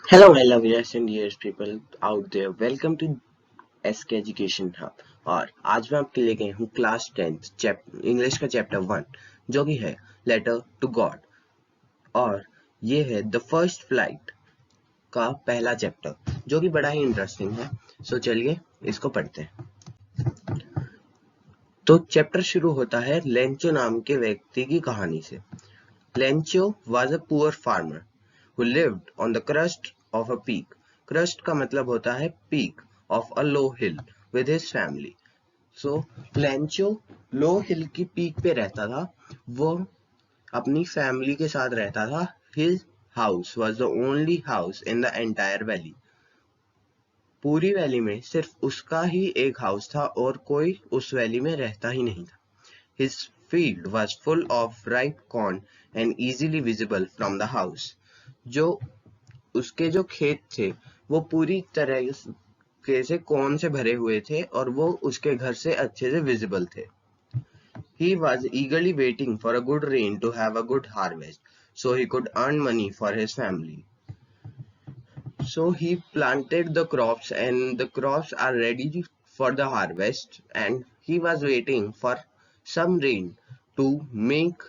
Hello, my loveliest and dearest people out there. Welcome to SK Education Hub. और आज मैं आपके लिए गई हूँ क्लास 10th इंग्लिश का चैप्टर 1 जो कि है लेटर टू गॉड। और ये है द फर्स्ट फ्लाइट का पहला चैप्टर जो कि बड़ा ही इंटरेस्टिंग है। सो चलिए इसको पढ़ते हैं। तो चैप्टर शुरू होता है लेंचो नाम के व्यक्ति की कहानी से। Lencho was a poor farmer who lived on the crest of a peak. Crest का मतलब होता है peak of a low hill with his family. So Lencho low hill की peak पे रहता था। वो अपनी family के साथ रहता था। His house was the only house in the entire valley. पूरी वैली में सिर्फ उसका ही एक हाउस था और कोई उस वैली में रहता ही नहीं था। His field was full of ripe corn and easily visible from the house. जो उसके जो खेत थे वो पूरी तरह से कॉर्न से भरे हुए थे और वो उसके घर से अच्छे से विजिबल थे। He was eagerly waiting for a good rain to have a good harvest, so he could earn money for his family. So he planted the crops and the crops are ready for the harvest, and he was waiting for some rain to make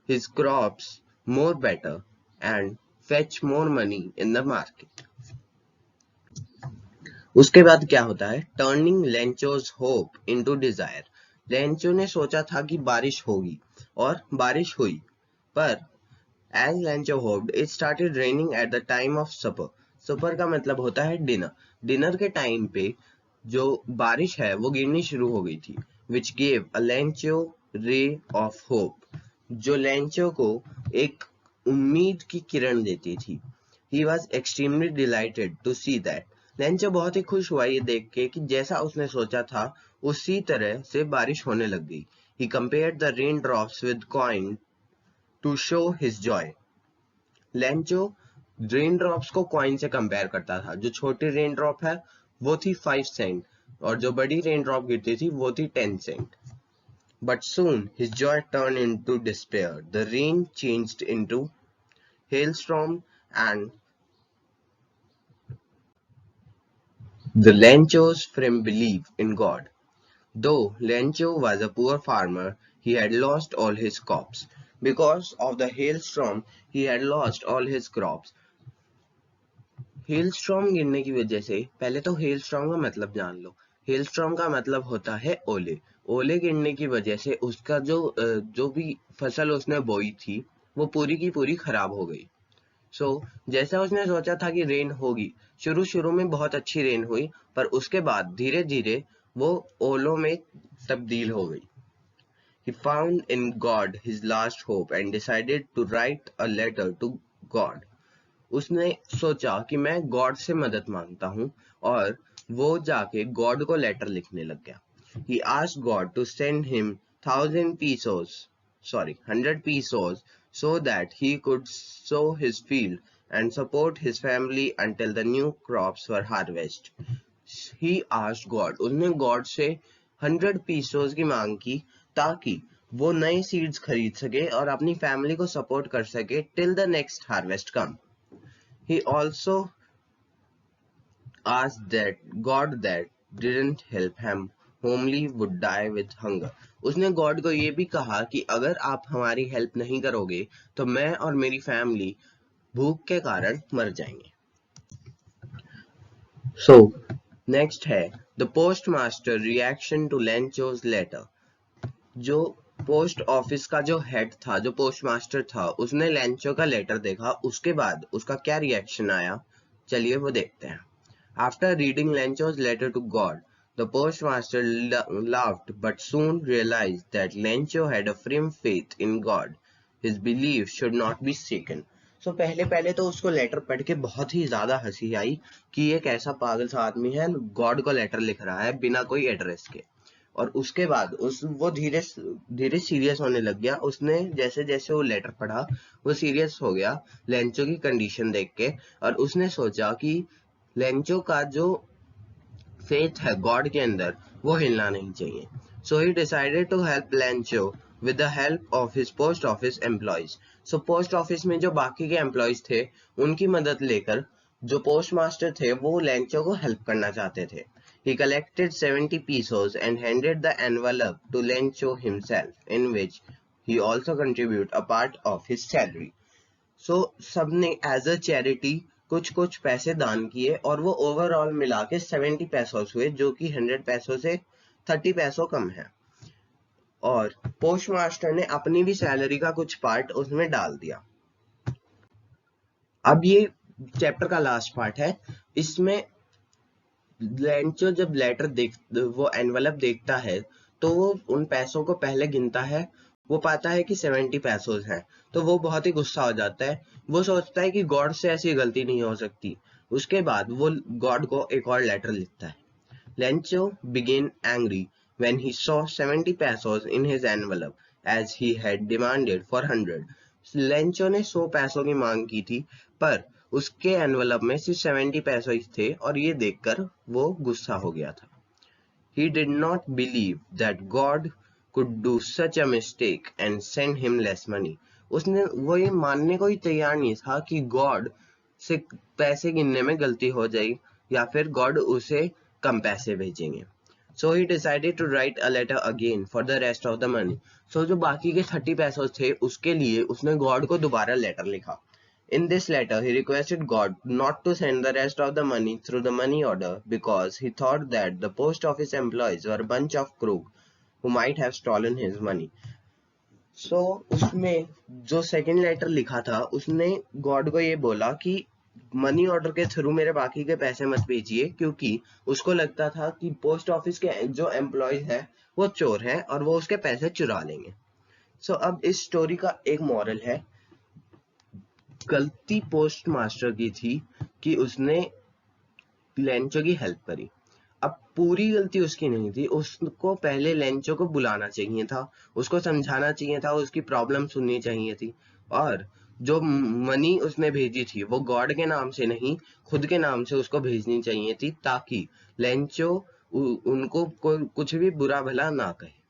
his crops more better and fetch more money in the market. उसके बाद क्या होता है turning Lencho's hope into desire. Lencho ने सोचा था कि बारिश होगी और बारिश हुई, पर As Lencho hoped, it started raining at the time of supper. Supper का मतलब होता है डिनर। डिनर के टाइम पे जो बारिश है वो गिरनी शुरू हो गई थी, which gave a Lencho ray of hope, जो लेंचो को एक उम्मीद की किरण देती थी। He was extremely delighted to see that. Lencho बहुत ही खुश हुआ ये देख के कि जैसा उसने सोचा था उसी तरह से बारिश होने लग गई। He compared the raindrops with coin to show his joy. Lencho rain drops को कॉइन से कंपेयर करता था। जो छोटी रेन ड्रॉप है वो थी 5 सेंट और जो बड़ी रेन ड्रॉप गिरती थी वो थी 10 Saint. But soon his joy turned into despair. The rain changed into hailstorm and the Lencho's firm belief in God. Though Lencho was a poor farmer, he had lost all his crops. Because of the hailstorm, he had lost all his crops. Hailstorm गिरने की वजह से पहले तो hailstorm का मतलब जान लो। Hailstorm का मतलब होता है ओले। ओले गिरने की वजह से उसका जो भी फसल उसने बोई थी वो पूरी की पूरी खराब हो गई। जैसा उसने सोचा था कि रेन होगी, शुरू शुरू में बहुत अच्छी रेन हुई, पर उसके बाद धीरे धीरे वो ओलों में तब्दील हो गई। He found in God his last hope and decided to write a letter to God. उसने सोचा कि मैं गॉड से मदद मांगता हूँ और वो जाके गॉड को लेटर लिखने लग गया। He asked God to send him 100 pesos so that he could sow his field and support his family until the new crops were harvested. He asked God, उसने गॉड से 100 पीसोस की मांग की ताकि वो नए सीड्स खरीद सके और अपनी फैमिली को सपोर्ट कर सके till the next harvest come. He also asked that God that didn't help him homely would die with hunger. उसने गॉड को ये भी कहा कि अगर आप हमारी हेल्प नहीं करोगे तो मैं और मेरी फैमिली भूख के कारण मर जाएंगे। So next है the postmaster reaction to Lencho's letter. जो पोस्ट ऑफिस का जो हेड था, जो पोस्ट मास्टर था, उसने लेंचो का लेटर देखा। उसके बाद उसका क्या रिएक्शन आया चलिए वो देखते हैं। After reading Lencho's letter to God, the postmaster laughed but soon realized that Lencho had a firm faith in God. His belief should not be shaken. पहले पहले तो उसको लेटर पढ़ के बहुत ही ज्यादा हंसी आई कि ये कैसा पागल सा आदमी है, गॉड को लेटर लिख रहा है बिना कोई एड्रेस के। और उसके बाद वो धीरे धीरे सीरियस होने लग गया। उसने जैसे जैसे वो लेटर पढ़ा वो सीरियस हो गया लेंचो की कंडीशन देख के, और उसने सोचा कि लेंचो का जो फेथ है गॉड के अंदर वो हिलना नहीं चाहिए। So he decided to help Lencho with the help of his post office employees. Post office में जो बाकी के एम्प्लॉयज थे उनकी मदद लेकर जो पोस्ट मास्टर थे वो लेंचो को हेल्प करना चाहते थे। He collected 70 pesos and handed the envelope to Lencho himself, in which he also contributed a part of his salary. So सबने एज अ चैरिटी कुछ कुछ पैसे दान किए और वो ओवरऑल मिला के 70 पैसोस हुए, जो कि 100 पैसों से 30 पैसों कम है। और पोस्ट मास्टर ने अपनी भी सैलरी का कुछ पार्ट उसमें डाल दिया। अब ये चैप्टर का लास्ट पार्ट है। इसमें लेंचो जब वो एनवलप देखता है तो वो उन पैसों को पहले गिनता है। वो पाता है कि 70 पैसोस हैं, तो वो बहुत ही गुस्सा हो जाता है। वो सोचता है कि गॉड से ऐसी गलती नहीं हो सकती। उसके बाद वो गॉड को एक और लेटर लिखता है। Lencho began angry when he saw 70 pesos in his envelope as he had demanded for 100. Lencho ने 100 पैसों की मांग की थी, पर उसके एनवलप में सिर्फ 70 पैसे ही थे और ये देखकर वो गुस्सा हो गया था। He did not believe that God could do such a mistake and send him less money. वो ये मानने को ही तैयार नहीं था कि गॉड से पैसे गिनने में गलती हो जाए या फिर गॉड उसे कम पैसे भेजेंगे। So he decided to write a letter again for the rest of the money. So जो बाकी के 30 पैसे थे उसके लिए उसने गॉड को दोबारा लेटर लिखा। In this letter, he requested God not to send the rest of the money through the money order because he thought that the post office employees were a bunch of crooks who might have stolen his money. So उसमें जो second letter लिखा था उसने God को ये बोला कि money order के थ्रू मेरे बाकी के पैसे मत भेजिए, क्योंकि उसको लगता था कि पोस्ट ऑफिस के जो एम्प्लॉयज हैं वो चोर हैं और वो उसके पैसे चुरा लेंगे। So अब इस स्टोरी का एक मॉरल है। गलती पोस्ट मास्टर की थी कि उसने लेंचो की हेल्प करी। अब पूरी गलती उसकी नहीं थी, उसको पहले लेंचो को बुलाना चाहिए था, उसको समझाना चाहिए था, उसकी प्रॉब्लम सुननी चाहिए थी। और जो मनी उसने भेजी थी वो गॉड के नाम से नहीं, खुद के नाम से उसको भेजनी चाहिए थी, ताकि लेंचो उनको कुछ भी बुरा भला ना कहे।